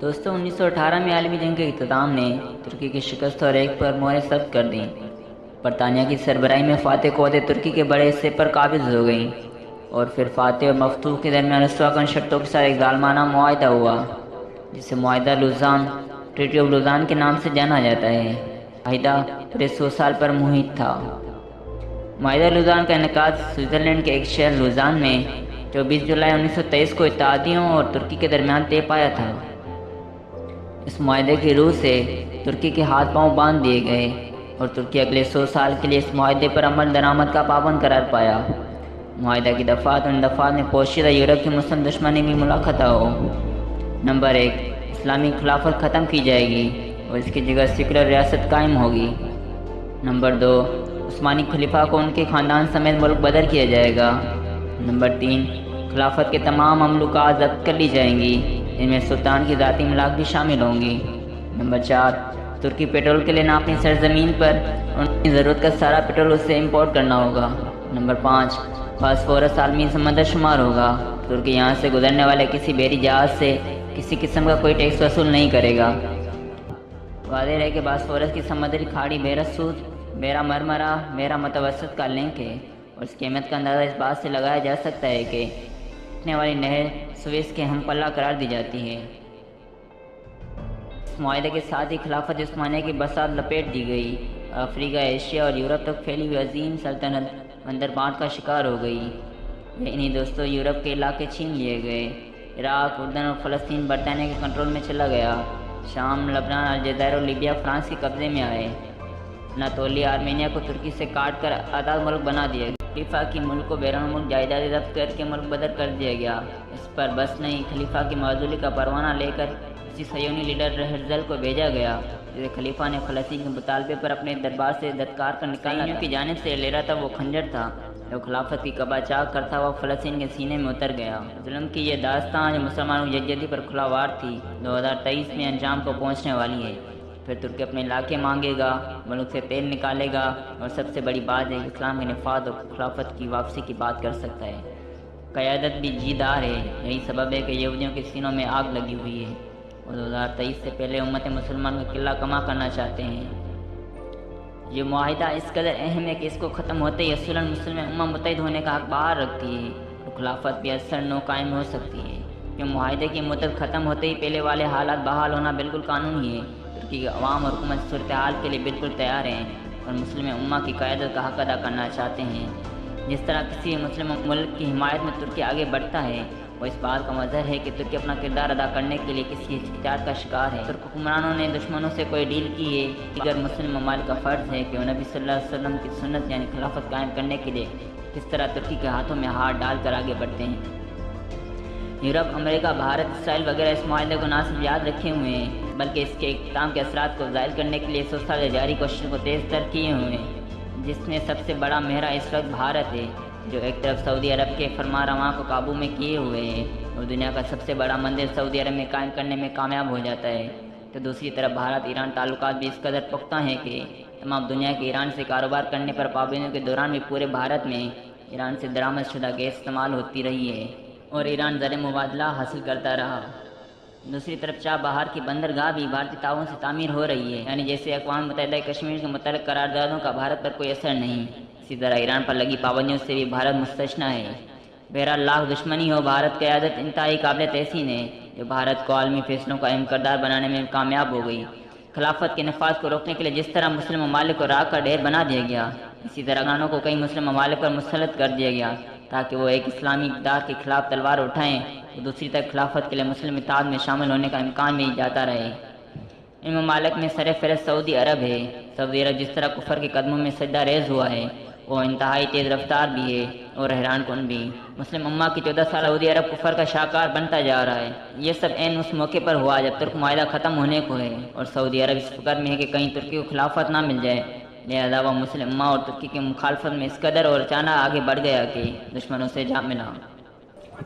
دوستوں 1918 میں عالمی جنگ کے اختتام نے ترکی کی شکست اور ایک پر مہریں ثبت کر دیں۔ برطانیہ کی سربراہی میں فاتح قوتیں ترکی کے بڑے حصے پر قابض ہو گئیں اور پھر فاتح اور مفتوح کے درمیان رسواکن شرطوں کے ساتھ ایک ظالمانہ معاہدہ ہوا جسے معاہدہ لوزان ٹریٹی آف لوزان کے نام سے جانا جاتا ہے۔ معاہدہ پورے 100 سال پر محیط تھا۔ معاہدہ لوزان کا انعقاد سوئٹزرلینڈ کے ایک شہر لوزان میں 24 جولائی 1923 کو اتحادیوں اور ترکی کے درمیان طے پایا تھا۔ اس معاہدے کی روح سے ترکی کے ہاتھ پاؤں باندھ دیے گئے اور ترکی اگلے 100 سال کے لیے اس معاہدے پر عمل درآمد کا پابند قرار پایا۔ معاہدہ کی دفعات ان دفعات میں پوشیدہ یورپ کی مسلم دشمنی بھی ملاقاتہ ہو۔ نمبر 1، اسلامی خلافت ختم کی جائے گی اور اس کی جگہ سیکولر ریاست قائم ہوگی۔ نمبر 2، عثمانی خلیفہ کو ان کے خاندان سمیت ملک بدر کیا جائے گا۔ نمبر 3، خلافت کے تمام مملوکات ضبط کر لی جائیں گی، ان میں سلطان کی ذاتی املاک بھی شامل ہوں گی۔ نمبر 4، ترکی پیٹرول کے لیے نہ اپنی سرزمین پر ان کی ضرورت کا سارا پیٹرول اس سے امپورٹ کرنا ہوگا۔ نمبر 5، فاسفورس عالمی سمندر شمار ہوگا۔ ترکی یہاں سے گزرنے والے کسی بحری جہاز سے کسی قسم کا کوئی ٹیکس وصول نہیں کرے گا۔ واضح ہے کہ باسفورس کی سمندری کھاڑی بحیرہ سود، بحیرہ مرمرا، بحیرہ متوسط کا لنک ہے اور اس کی اہمیت کا اندازہ اس بات سے لگایا جا سکتا ہے کہ پھٹنے والی نہر سویس کے ہم پلہ قرار دی جاتی ہے۔ اس معاہدے کے ساتھ ہی خلافت عثمانیہ کی بساط لپیٹ دی گئی اور افریقہ، ایشیا اور یورپ تک پھیلی ہوئی عظیم سلطنت بندر بانٹ کا شکار ہو گئی۔ انہی دوستوں یورپ کے علاقے چھین لیے گئے۔ عراق، اردن اور فلسطین برطانیہ کے کنٹرول میں چلا گیا۔ شام، لبنان، الجزائر اور لیبیا فرانس کے قبضے میں آئے۔ اناطولیہ، آرمینیا کو ترکی سے کاٹ کر آزاد ملک بنا دیا گیا۔ خلیفہ کی ملک کو بیرون ملک جائیدادیں ضبط کر کے ملک بدر کر دیا گیا۔ اس پر بس نہیں، خلیفہ کی معزولی کا پروانہ لے کر کسی صہیونی لیڈر ہرزل کو بھیجا گیا جسے خلیفہ نے فلسطین کے مطالبے پر اپنے دربار سے دھتکار کر نکالا تھا۔ کی جانب سے لے رہا تھا وہ خنجر تھا جو خلافت کی قبا چاک کرتا ہوا فلسطین کے سینے میں اتر گیا۔ ظلم کی یہ داستان جو مسلمانوں کی یکجہتی پر کھلا وار تھی 2023 میں انجام کو پہنچنے والی ہے۔ پھر ترکی اپنے علاقے مانگے گا، ملک سے تیل نکالے گا اور سب سے بڑی بات ہے کہ اسلام کے نفاذ اور خلافت کی واپسی کی بات کر سکتا ہے۔ قیادت بھی جیدار ہے۔ یہی سبب ہے کہ یہودیوں کے سینوں میں آگ لگی ہوئی ہے۔ وہ 2023 سے پہلے امت مسلمان کا قلہ کما کرنا چاہتے ہیں۔ یہ معاہدہ اس قدر اہم ہے کہ اس کو ختم ہوتے ہی اصولاً مسلم امت متحد ہونے کا حق باہر رکھتی ہے اور خلافت بھی اثر نو قائم ہو سکتی ہے۔ کہ معاہدے کی مدت ختم ہوتے ہی پہلے والے حالات بحال ہونا بالکل قانونی ہے۔ ترکی کے عوام اور حکومت صورتحال کے لیے بالکل تیار ہیں اور مسلم امت کی قیادت کا حق ادا کرنا چاہتے ہیں۔ جس طرح کسی مسلم ملک کی حمایت میں ترکی آگے بڑھتا ہے وہ اس بات کا مظہر ہے کہ ترکی اپنا کردار ادا کرنے کے لیے کسی احتیاط کا شکار ہے۔ ترک حکمرانوں نے دشمنوں سے کوئی ڈیل کی ہے۔ دیگر مسلم ممالک کا فرض ہے کہ وہ نبی صلی اللہ علیہ وسلم کی سنت یعنی خلافت قائم کرنے کے لیے کس طرح ترکی کے ہاتھوں میں ہاتھ ڈال کر آگے بڑھتے ہیں۔ یورپ، امریکہ، بھارت، اسرائیل وغیرہ اس معاہدے کو نہ صرف یاد رکھے ہوئے ہیں بلکہ اس کے اختتام کے اثرات کو ظاہر کرنے کے لیے 100 سال جاری کوششوں کو تیز تر کیے ہوئے ہیں، جس میں سب سے بڑا مہرہ اس وقت بھارت ہے جو ایک طرف سعودی عرب کے فرما رواں کو قابو میں کیے ہوئے ہے اور دنیا کا سب سے بڑا مندر سعودی عرب میں قائم کرنے میں کامیاب ہو جاتا ہے، تو دوسری طرف بھارت ایران تعلقات بھی اس قدر پختہ ہیں کہ تمام دنیا کے ایران سے کاروبار کرنے پر پابندیوں کے دوران بھی پورے بھارت میں ایران سے درآمد شدہ گیس استعمال ہوتی رہی ہے اور ایران زر مبادلہ حاصل کرتا رہا۔ دوسری طرف چاہ بہار کی بندرگاہ بھی بھارتی تعاون سے تعمیر ہو رہی ہے، یعنی جیسے اقوام متحدہ کشمیر کے متعلق قراردادوں کا بھارت پر کوئی اثر نہیں، اسی طرح ایران پر لگی پابندیوں سے بھی بھارت مستثنیٰ ہے۔ بہرحال لاکھ دشمنی ہو، بھارت قیادت انتہائی قابل تحسین ہے جو بھارت کو عالمی فیصلوں کا اہم کردار بنانے میں کامیاب ہو گئی۔ خلافت کے نفاذ کو روکنے کے لیے جس طرح مسلم ممالک کو راکھ کا ڈھیر بنا دیا گیا، اسی طرح حکمرانوں کو کئی مسلم ممالک پر مسلط کر دیا گیا تاکہ وہ ایک اسلامی اقتدار کے خلاف تلوار اٹھائیں تو دوسری طرف خلافت کے لیے مسلم اتحاد میں شامل ہونے کا امکان بھی جاتا رہے۔ ان ممالک میں سر فہرست سعودی عرب ہے۔ سعودی عرب جس طرح کفر کے قدموں میں سجدہ ریز ہوا ہے وہ انتہائی تیز رفتار بھی ہے اور حیران کن بھی۔ مسلم امت کی 14 سال سعودی عرب کفر کا شاہکار بنتا جا رہا ہے۔ یہ سب عین اس موقع پر ہوا جب ترک معاہدہ ختم ہونے کو ہے اور سعودی عرب اس فکر میں ہے کہ کہیں ترکی کو خلافت نہ مل جائے، لہذا وہ مسلم امت اور ترکی کی مخالفت میں اس قدر اور اچانک آگے بڑھ گیا کہ دشمنوں سے جا ملا۔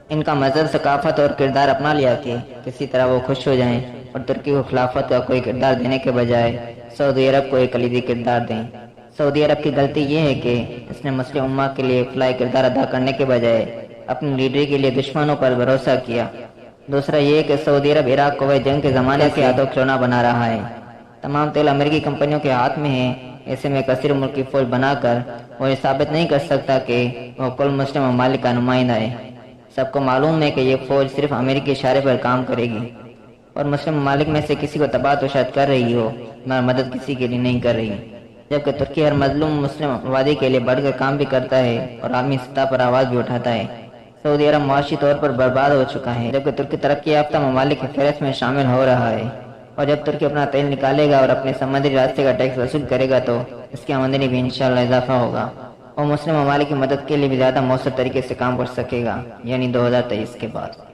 ان کا مذہب، ثقافت اور کردار اپنا لیا کہ کسی طرح وہ خوش ہو جائیں اور ترکی کو خلافت کا کوئی کردار دینے کے بجائے سعودی عرب کو ایک کلیدی کردار دیں۔ سعودی عرب کی غلطی یہ ہے کہ اس نے مسلم امت کے لیے فلاحی کردار ادا کرنے کے بجائے اپنی لیڈری کے لیے دشمنوں پر بھروسہ کیا۔ دوسرا یہ کہ سعودی عرب عراق کو جنگ کے زمانے سے ہاتھوں کھلونا بنا رہا ہے۔ تمام تیل امریکی کمپنیوں کے ہاتھ میں ہیں، ایسے میں کثیر ملکی فوج بنا کر وہ یہ ثابت نہیں کر سکتا کہ وہ کل مسلم ممالک کا نمائندہ ہے۔ سب کو معلوم ہے کہ یہ فوج صرف امریکی اشارے پر کام کرے گی اور مسلم ممالک میں سے کسی کو تباہ و تشدد کر رہی ہو مگر مدد کسی کے لیے نہیں کر رہی، جبکہ ترکی ہر مظلوم مسلم آبادی کے لیے بڑھ کر کام بھی کرتا ہے اور عالمی سطح پر آواز بھی اٹھاتا ہے۔ سعودی عرب معاشی طور پر برباد ہو چکا ہے، جبکہ ترکی ترقی یافتہ ممالک کی فہرست میں شامل ہو رہا ہے، اور جب ترکی اپنا تیل نکالے گا اور اپنے سمندری راستے کا ٹیکس وصول کرے گا تو اس کی آمدنی بھی انشاءاللہ اضافہ ہوگا اور مسلم ممالک کی مدد کے لیے بھی زیادہ مؤثر طریقے سے کام کر سکے گا، یعنی 2023 کے بعد۔